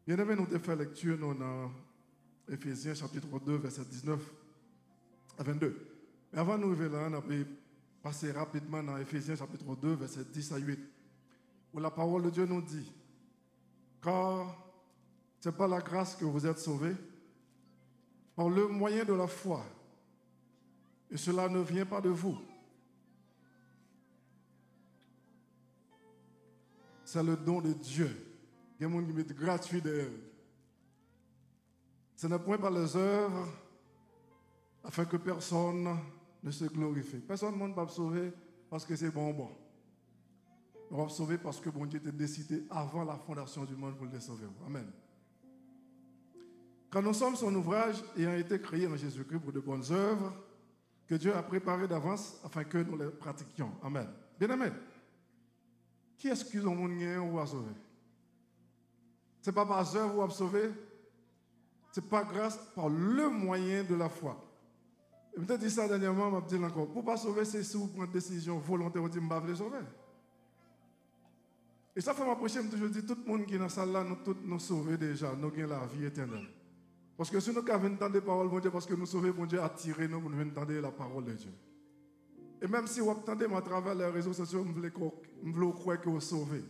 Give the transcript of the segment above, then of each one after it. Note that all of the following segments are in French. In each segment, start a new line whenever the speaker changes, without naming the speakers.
Bien aimé, nous avons fait lecture dans Éphésiens chapitre 2, verset 19 à 22. Mais avant de nous arriver là, on va passer rapidement dans Éphésiens chapitre 2, verset 10 à 8, où la parole de Dieu nous dit, car ce n'est pas la grâce que vous êtes sauvés, par le moyen de la foi, et cela ne vient pas de vous. C'est le don de Dieu. Il y a des gens qui mettent gratuit d'elle. Ce n'est point par les œuvres, afin que personne ne se glorifie. Personne ne va sauver parce que c'est bon. On va sauver parce que bon Dieu était décidé avant la fondation du monde pour le sauver. Amen. Quand nous sommes son ouvrage ayant été créé en Jésus-Christ pour de bonnes œuvres que Dieu a préparées d'avance afin que nous les pratiquions. Amen. Bien aimé. Qui est-ce qu'ils ont ou va sauver? Ce n'est pas par œuvre ou à sauver, ce n'est pas grâce par le moyen de la foi. Je me dit ça dernièrement, je me dit encore, pour ne pas sauver, c'est si vous prenez une décision volontaire, vous dites, je ne vais pas sauver. Et ça fait m'approcher, je toujours dis, tout le monde qui est dans la salle là, nous tous nous sauvés déjà, nous avons la vie éternelle. Parce que si nous avons entendu la parole de Dieu, parce que nous sauvons, bon Dieu a tiré nous pour nous entendre la parole de Dieu. Et même si vous entendez à travers les réseaux sociaux, vous voulez croire que vous sauvez.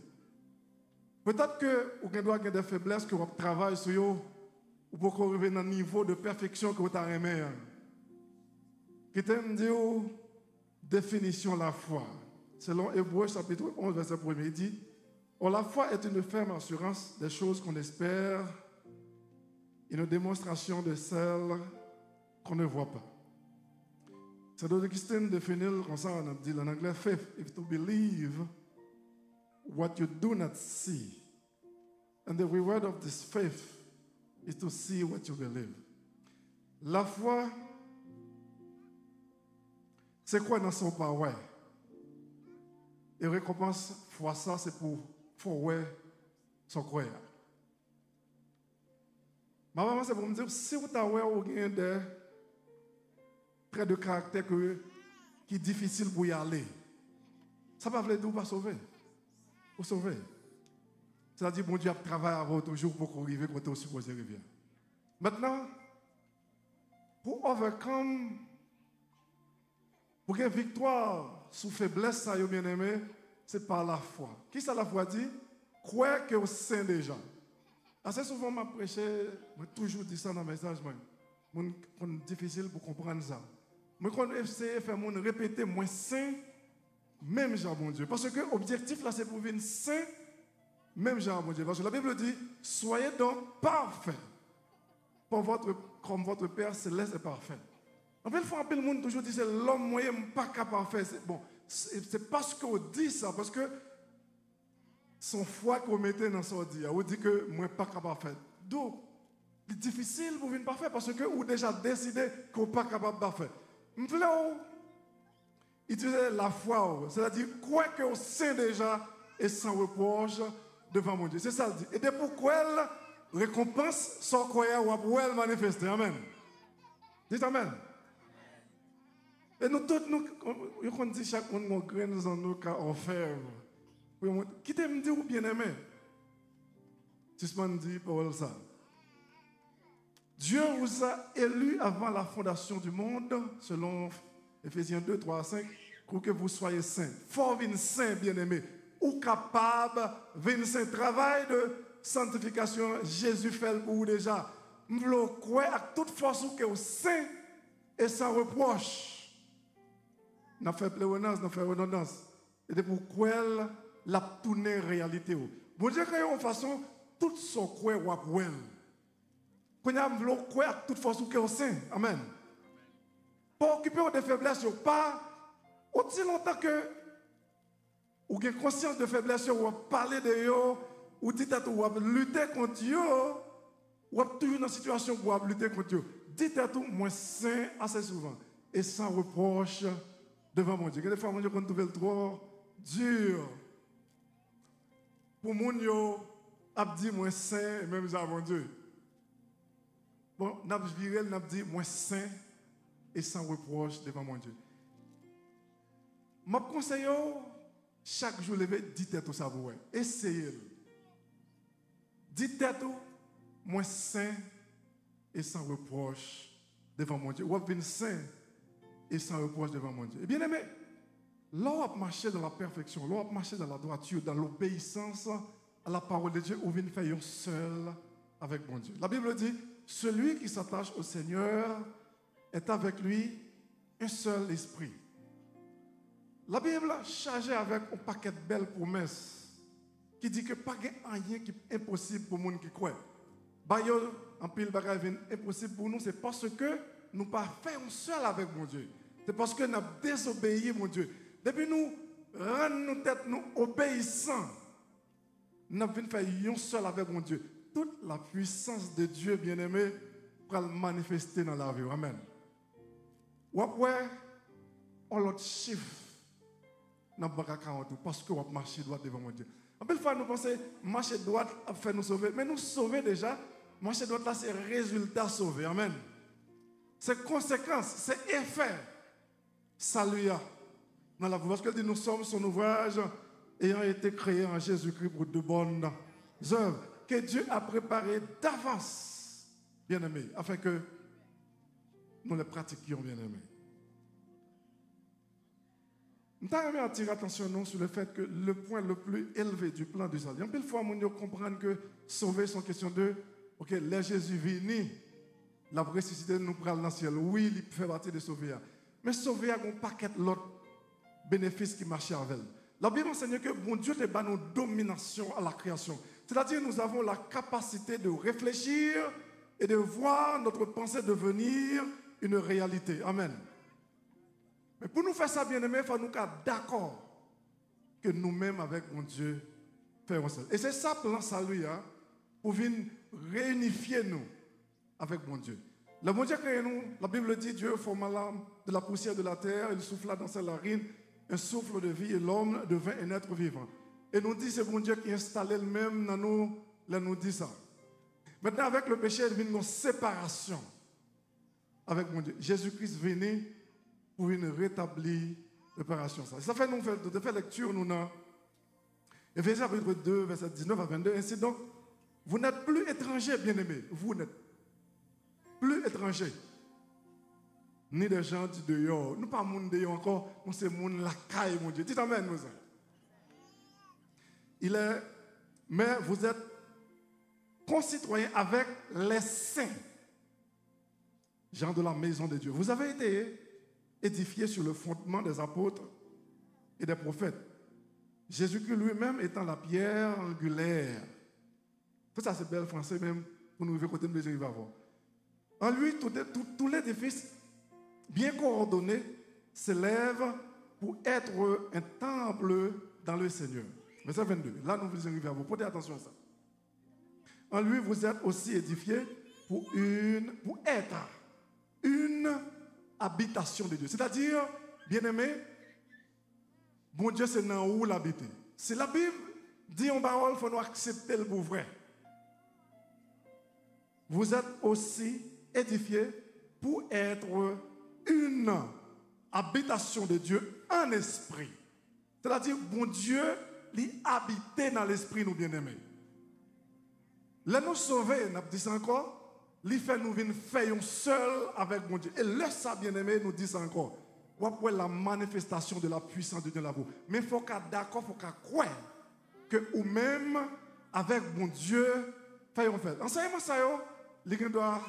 Peut-être que vous avez des faiblesses, que vous travaillez sur eux, ou pour arriver dans un niveau de perfection que vous avez aimé. Qui t'aime dire, définition de la foi. Selon Hébreux chapitre 11, verset 1, il dit, or la foi est une ferme assurance des choses qu'on espère, une démonstration de celles qu'on ne voit pas. C'est d'Augustine définit comme ça, on dit en anglais, faith is to believe what you do not see. And the reward of this faith is to see what you believe. La foi, c'est quoi dans son pas ouais? Et récompense, foi ça, c'est pour ouais, son croire. Ma maman, c'est pour me dire, si vous avez des traits de caractère qui est difficile pour y aller, ça ne va pas dire pas sauver. Pour sauver. C'est-à-dire, bon Dieu a travaillé avant toujours pour qu'on arrive quand on est supposé arriver. Maintenant, pour overcome, pour qu'il y ait victoire sous faiblesse, ça y est bien aimé, c'est par la foi. Qui ça la foi dit? Croire que au sein déjà. Assez souvent, je prêche, je toujours dit ça dans le message. C'est difficile pour comprendre ça. Mais quand je fais répéter, moi saint, même Jean bon Dieu. Parce que l'objectif là, c'est pour venir saint, même Jean bon Dieu. Parce que la Bible dit, soyez donc parfaits, comme votre Père céleste est parfait. En fait, il faut un peu le monde toujours dit, c'est l'homme moyen pas capable de faire. Bon, c'est parce qu'on dit ça, parce que son foi qu'on mettait dans son dit, on dit que moi pas capable de faire. Donc, c'est difficile pour venir parfait parce que vous déjà décidé qu'on n'est pas capable de faire. Je voulais utiliser la foi, c'est-à-dire quoi qu'on sait déjà et sans reproche devant mon Dieu. C'est ça le dit. Et pour quoi elle récompense sans croyant ou pour elle manifester. Amen. Dites Amen. Et nous tous, on dit chaque monde nos graines en nous qu'à en faire. Qui t'aime dire ou bien aimé? Tisman dit Paul ça. Dieu vous a élu avant la fondation du monde, selon Éphésiens 2, 3 à 5, pour que vous soyez saints. Fort vin saint, bien-aimé, ou capable, vin saint. Travail de sanctification, Jésus fait pour vous déjà. Nous voulons croire à toute force que vous saint et sans reproche. Nous fait pléonance, nous fait redondance. Et pour croire la tourner réalité. Bon Dieu, créé en façon, tout son croire ou après. Quand nous voulons croire à toute force que vous saint. Amen. Pas occuper de faiblesses, pas aussi longtemps que vous avez conscience de faiblesse, vous parlez de eux, vous dites à tout, vous lutter contre eux, vous êtes toujours dans une situation où vous lutter contre eux. Dites à tout, moi saint assez souvent et sans reproche devant mon Dieu. Des fois, mon Dieu, qu'on trouve trop dur. Pour mon Dieu, a dit moi saint et même ça, mon Dieu. Bon, n'a dit moi saint et sans reproche devant mon Dieu. Je conseille chaque jour lever, dites tout ça pour vous. Essayez. Dites tout moi saint et sans reproche devant mon Dieu. Ou bien saint et sans reproche devant mon Dieu. Et bien aimé, là où on marché dans la perfection, là où on marché dans la droiture, dans l'obéissance à la parole de Dieu, on vient faire un seul avec mon Dieu. La Bible dit, celui qui s'attache au Seigneur est avec lui un seul esprit. La Bible chargée avec un paquet de belles promesses qui dit que pas rien qui est impossible pour les gens qui croient. En pile bagage impossible pour nous, c'est parce que nous ne pas faire un seul avec mon Dieu. C'est parce que nous avons désobéi mon Dieu. Depuis nous rendre nos têtes nous obéissants, nous avons faire un seul avec mon Dieu. Toute la puissance de Dieu bien-aimé pour le manifester dans la vie. Amen. Ou après, on l'autre chiffre dans le bac 40 parce que on marche droit devant mon Dieu. En plus, nous pensons marcher droit a fait nous sauver, mais nous sauver déjà. Marcher droit là, c'est résultat sauvé. Amen. C'est conséquence, c'est effet. Salut dans la vie. Parce que dit nous sommes son ouvrage ayant été créé en Jésus-Christ pour de bonnes œuvres que Dieu a préparées d'avance, bien-aimés, afin que nous les pratiquions, bien-aimés. Nous avons attiré attention sur le fait que le point le plus élevé du plan du salut. En plus, il faut comprendre que sauver sont question de, ok, les Jésus venu, la ressuscité nous prend dans le ciel. Oui, il fait partie de sauver. Mais sauver a un paquet d'autres bénéfices qui marchent avec elle. La Bible enseigne que bon Dieu est nos domination à la création. C'est-à-dire nous avons la capacité de réfléchir et de voir notre pensée devenir une réalité. Amen. Mais pour nous faire ça, bien-aimés, il faut nous être d'accord que nous-mêmes, avec mon Dieu, faisons ça. Et c'est ça le plan salut, hein, pour venir réunifier nous avec mon Dieu. Le bon Dieu crée nous, la Bible dit, Dieu forma l'âme de la poussière de la terre, il souffla dans ses narines un souffle de vie et l'homme devint un être vivant. Et nous dit, c'est bon Dieu qui installé le même dans nous, là nous dit ça. Maintenant, avec le péché, il vient une séparation avec mon Dieu. Jésus-Christ venu pour une rétablir l'opération. Ça fait nous faire lecture, nous dans Éphésiens chapitre 2, verset 19 à 22. Ainsi donc, vous n'êtes plus étrangers, bien-aimés. Vous n'êtes plus étrangers. Ni des gens du dehors. Nous pas monde dehors encore, nous c'est monde la caille, mon Dieu. Dites amen, nous. Mais vous êtes concitoyens avec les saints, gens de la maison de Dieu. Vous avez été édifiés sur le fondement des apôtres et des prophètes. Jésus-Christ lui-même étant la pierre angulaire. Tout ça, c'est bel français même, pour nous vivre côté de Jésus va voir. En lui, tout l'édifice bien coordonné s'élève pour être un temple dans le Seigneur. Verset 22. Là, nous vous arrivons à vous. Portez attention à ça. En lui, vous êtes aussi édifiés pour être une habitation de Dieu. C'est-à-dire, bien-aimé, bon Dieu, c'est dans où l'habiter. Si la Bible dit en parole, il faut nous accepter le pour vrai. Vous êtes aussi édifiés pour être une habitation de Dieu en esprit. C'est-à-dire, bon Dieu, il habite dans l'esprit, nous bien-aimés. Là, nous sauver, nous disons encore, il fait nous venir faire un seul avec mon Dieu. Et là, ça, bien-aimé, nous disons encore, après la manifestation de la puissance de Dieu là-bas. Mais il faut qu'on d'accord, il faut qu'on croie que nous-mêmes, avec mon Dieu, faisons faire. Enseignement ça, il doit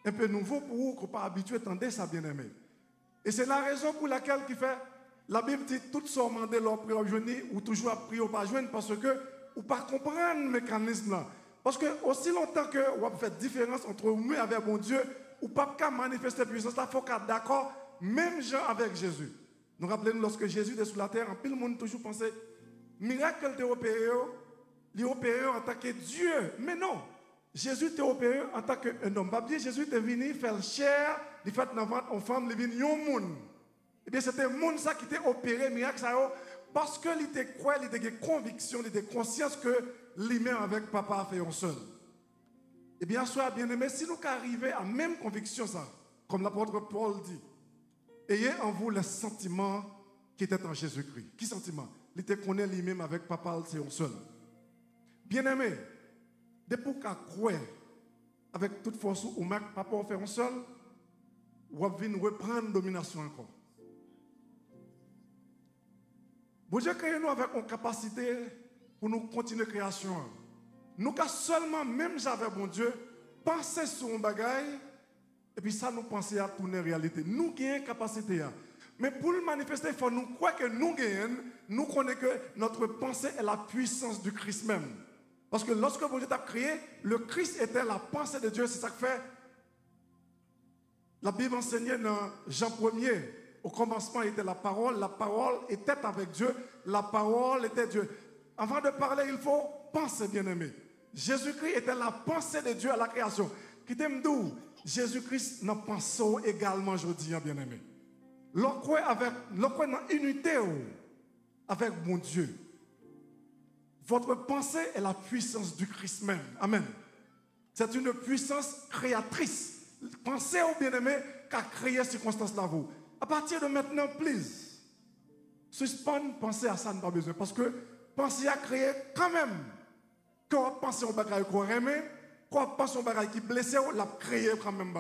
un peu nouveau pour vous, qu'on ne pas habitué à entendre ça, bien-aimé. Et c'est la raison pour laquelle qui fait, la Bible dit, toutes sont demandées leur prière ou toujours à prier ou pas joindre, parce que ou pas comprendre le mécanisme là. Parce que aussi longtemps que vous faites différence entre vous et avec mon Dieu, ou pas qu'à manifester la puissance, il faut qu'à d'accord, même gens avec Jésus. Nous rappelons lorsque Jésus était sur la terre, tout le monde toujours pensait, miracle était opéré, il est opéré en tant que Dieu. Mais non, Jésus était opéré en tant qu'un homme. Bien, Jésus était venu faire chair, il fait dans ventre en femme, il est venu un monde. Eh bien, c'était un monde ça qui était opéré, miracle ça, parce qu'il était croyant, il était conviction, il était conscience que lui-même avec papa a fait un seul. Eh bien, soyez bien-aimés, si nous arrivons à la même conviction, ça, comme l'apôtre Paul dit, ayez en vous le sentiment qui était en Jésus-Christ. Qui sentiment? Il était connaît lui-même avec papa, c'est un seul. Bien-aimés, depuis qu'on croit avec toute force, ou même pas pour faire un seul, ou venir reprendre domination encore. Bon Dieu crée nous avec une capacité pour nous continuer la création. Nous avons seulement, même j'avais bon Dieu, penser sur un bagage, et puis ça nous penser à tourner en réalité. Nous avons une capacité. Mais pour le manifester, il faut nous croire que nous gagnons, nous connaissons que notre pensée est la puissance du Christ même. Parce que lorsque bon Dieu t'a créé, le Christ était la pensée de Dieu. C'est ça que fait. La Bible enseignait dans Jean 1er. Au commencement était la parole était avec Dieu, la parole était Dieu. Avant de parler, il faut penser, bien-aimé. Jésus-Christ était la pensée de Dieu à la création. Qui t'aime d'où? Jésus-Christ nous pensons également aujourd'hui, bien-aimé. L'on croit dans l'unité avec mon Dieu. Votre pensée est la puissance du Christ même. Amen. C'est une puissance créatrice. Pensez au bien-aimé qu'a créé ces circonstances-là. Vous. À partir de maintenant, please, suspend, pensez à ça, n'a pas besoin. Parce que pensez à créer quand même. Quand on pense au bagage qu'on aime, quand on pense au bagage qui blesse, on l'a créé quand même.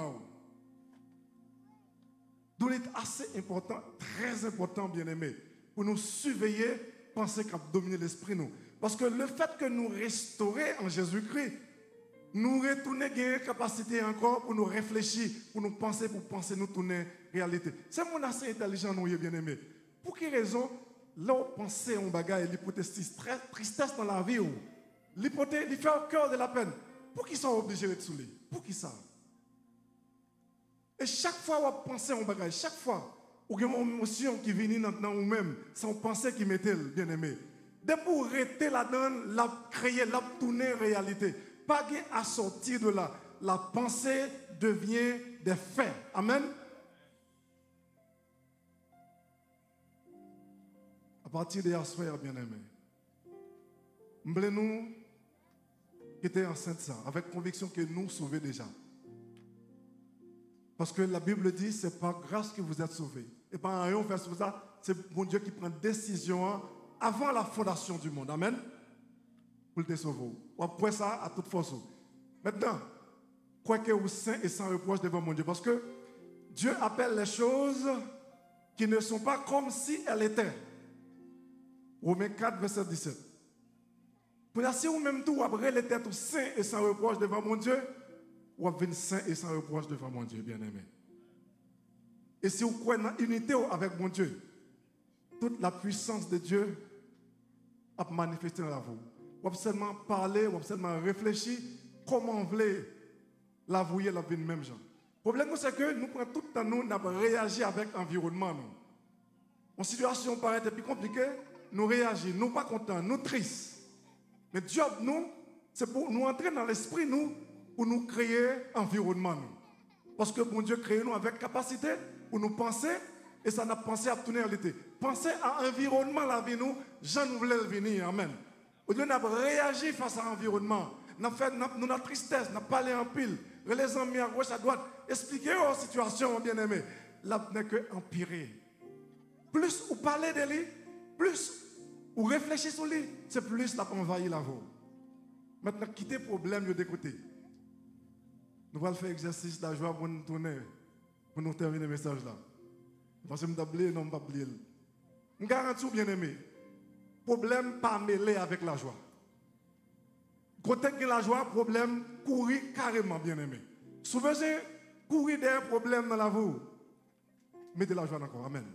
Donc, il est assez important, très important, bien-aimé, pour nous surveiller, penser qu'à dominer l'esprit, nous. Parce que le fait que nous restaurions en Jésus-Christ, nous retourner une capacité encore pour nous réfléchir, pour nous penser, nous tourner réalité. C'est mon assez intelligent, nous, bien-aimé. Pour quelle raison, là, penser en bagage, l'hypothèse tristesse dans la vie, l'hypothèse, il fait au cœur de la peine. Pour qui sont obligés de saouler? Pour qui ça? Et chaque fois qu'on pense en bagage, chaque fois où il y a une émotion qui vient dans nous-mêmes, c'est une pensée qui met bien-aimé. Dès pour arrêter là-dedans, la créer, la tourner en réalité. Pas à sortir de là. La pensée devient des faits. Amen. À partir de hier soir, bien-aimé, nous qui étions enceintes ça, avec conviction que nous sauvés déjà. Parce que la Bible dit, c'est par grâce que vous êtes sauvés. Et par rien, on fait ça, c'est mon Dieu qui prend décision avant la fondation du monde. Amen. Pour te sauver. Ou après ça, à toute force. Maintenant, croyez que vous saint et sans reproche devant mon Dieu. Parce que Dieu appelle les choses qui ne sont pas comme si elles étaient. Romains 4, verset 17. Pour dire, si vous-même tout, après les têtes saint et sans reproche devant mon Dieu, vous venez saint et sans reproche devant mon Dieu, bien-aimé. Et si vous croyez dans l'unité avec mon Dieu, toute la puissance de Dieu a manifesté dans la vous. Vous pouvez seulement parler, vous pouvez seulement réfléchir comment vous voulez l'avouer la vie de même gens. Le problème, c'est que nous prenons tout le temps, nous réagir avec l'environnement. En situation paraît plus compliquée, nous réagissons, nous pas contents, nous tristes. Mais Dieu, nous, c'est pour nous entrer dans l'esprit, nous, pour nous créer un environnement. Nous. Parce que bon Dieu crée nous avec capacité pour nous penser, et ça n'a pensé à tourner en réalité. Pensez à l'environnement, la vie, nous, Jean nous voulait venir, amen. Au lieu de réagir face à l'environnement, nous avons notre tristesse, nous avons parlé en pile, les amis à gauche, à droite, expliquer aux situations, bien-aimés. Là, n'est que empirer. Plus vous parlez de lui, plus vous réfléchissez sur lui, c'est plus la envahir la voix. Maintenant, quittez le problème de côté. Nous allons faire exercice de la joie pour nous tourner, pour nous terminer le message là. Parce que je ne vais pas oublier. Je garantis, bien-aimé, problème pas mêlé avec la joie. Côté que la joie, problème, courir carrément, bien-aimé. Si vous voulez courir des problèmes dans la vie, mettez la joie encore. Amen.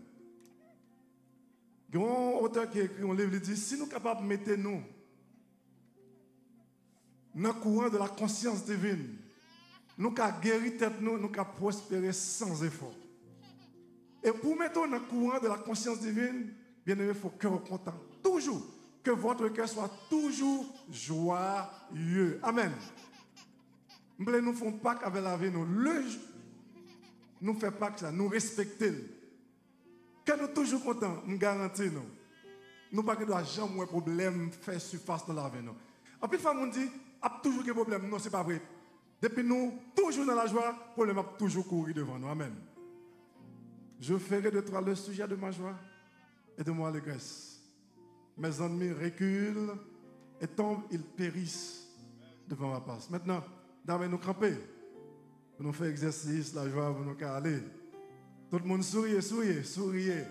Il y a un auteur qui écrit un livre, il dit, si nous sommes capables de mettre nous dans le courant de la conscience divine, nous avons guéri tête nous avons prospéré sans effort. Et pour mettre dans le courant de la conscience divine, bien aimé, il faut que vous content. Toujours. Que votre cœur soit toujours joyeux. Amen. Nous ne faisons pas avec la vie. Nous faisons pas que ça. Nous respectons. Que nous toujours contents. Nous garantissons. Nous ne doit jamais avoir problème faire surface dans la vie. En plus, les gens disent, il y a toujours des problèmes. Non, ce n'est pas vrai. Depuis nous, toujours dans la joie, le problème a toujours couru devant nous. Amen. Je ferai de toi le sujet de ma joie et de mon allégresse. Mes ennemis reculent et tombent, ils périssent devant ma face. Maintenant, D'amener nous camper. Pour nous faire exercice, la joie, pour nous aller. Tout le monde souriez, souriez, souriez.